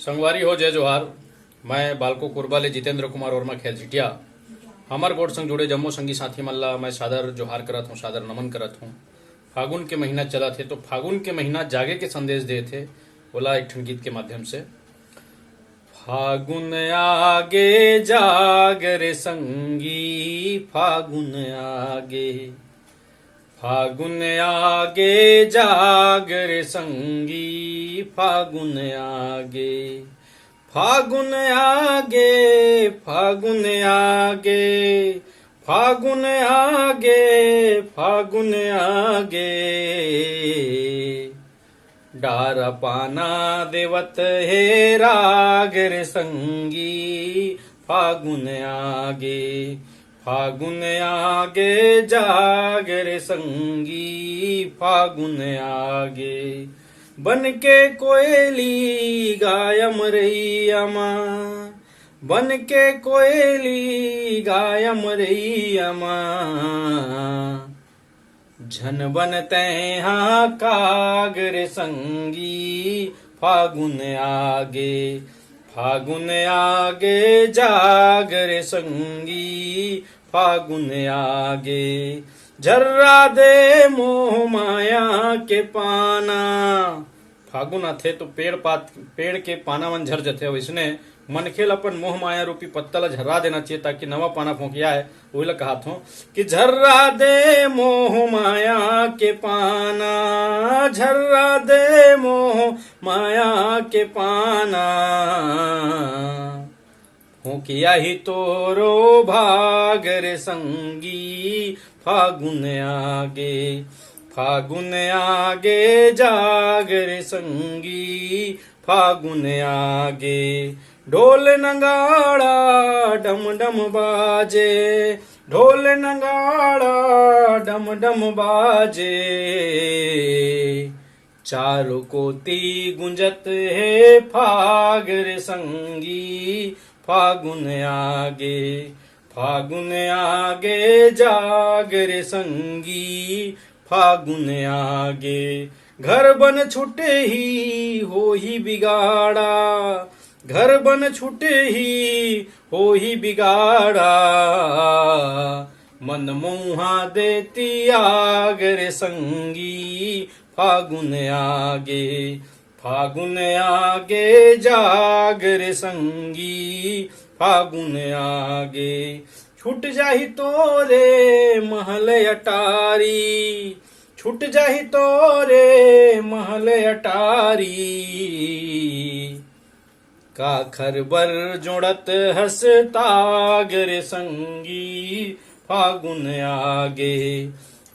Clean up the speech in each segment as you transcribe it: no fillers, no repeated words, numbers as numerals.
संगवारी हो जय जोहार। मैं बालको कुरबा ले जितेंद्र कुमार वर्मा खेलचिटिया हमार गोड़ संग जुड़े जम्मो संगी साथी मन ला मैं सादर जोहार करत हूँ, सादर नमन करत हूँ। फागुन के महीना चला थे तो फागुन के महीना जागे के संदेश दे थे बोला एक ठन गीत के माध्यम से। फागुन आगे जाग रे संगी फागुन आगे, फागुन आगे जाग रे संगी फागुन आगे, फागुन आगे फागुन आगे, फागुन आगे फागुन आगे। डार पाना देवत हे राग रे संगी फागुन आगे, फागुन आगे जाग रे संगी फागुन आगे। बन के कोयली गायम रैयमा, बन के कोयली गायम रैयमा। झन बनते हाँ काग रे संगी फागुन आगे, फागुन आगे जाग रे संगी फागुन आगे। झर्रा दे मोह माया के पाना, फागुन आथे तो पेड़ के पाना मन झर जथे, वैसने मनखे ला अपन मोह माया रूपी पत्ता ला झर्रा देना चाहिए ताकि नवा पाना फोंकिया है वही ला कहा था कि झर्रा दे मोह माया के पाना, झर्रा दे मोह माया के पाना। फोंकिया ही तोरो भाग रे संगी फागुन आगे, फागुन आगे जाग रे संगी फागुन आगे। ढोल नगाड़ा डम डम बाजे, ढोल नगाड़ा डम डम बाजे। चारों कोती गुंजत है फाग रे संगी फागुन आगे, फागुन आगे जाग रे संगी फागुन आगे। घर बन छुटे ही हो ही बिगाड़ा, घर बन छुटे ही हो ही बिगाड़ा। मन मुहा देती आग रे संगी फागुन आगे, फागुन आगे जाग रे संगी फागुन आगे। छूट जाही तोरे महल अटारी, छूट जाही तोरे महल अटारी। काखर बर जोड़त हसताग रे संगी फागुन आगे,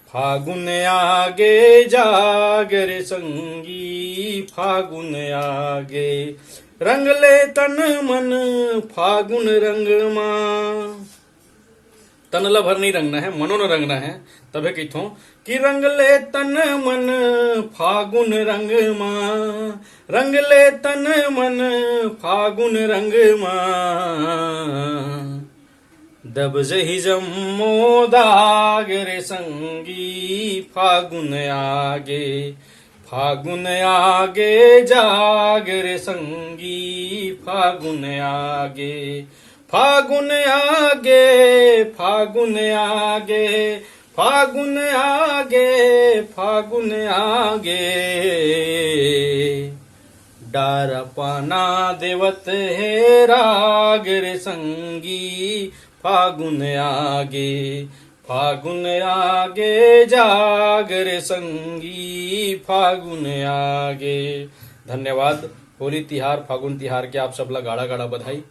फागुन आगे जाग रे संगी फागुन आगे। रंग ले तन मन फागुन रंग मां, तन ला भर नहीं रंगना है, मनो न रंगना है। तबे कहता हूं कि रंग ले तन मन फागुन रंग मां, रंग ले तन मन फागुन रंग मां। दब जही जम्मो दाग रे संगी फागुन आगे, फागुन आगे जाग रे संगी फागुन आगे। फागुन आगे फागुन आगे, फागुन आगे फागुन आगे। डार पाना देवत है राग रे संगी फागुन आगे, फागुन आगे जाग रे संगी फागुन आगे। धन्यवाद। होली तिहार फागुन तिहार के आप सबला गाड़ा गाड़ा बधाई।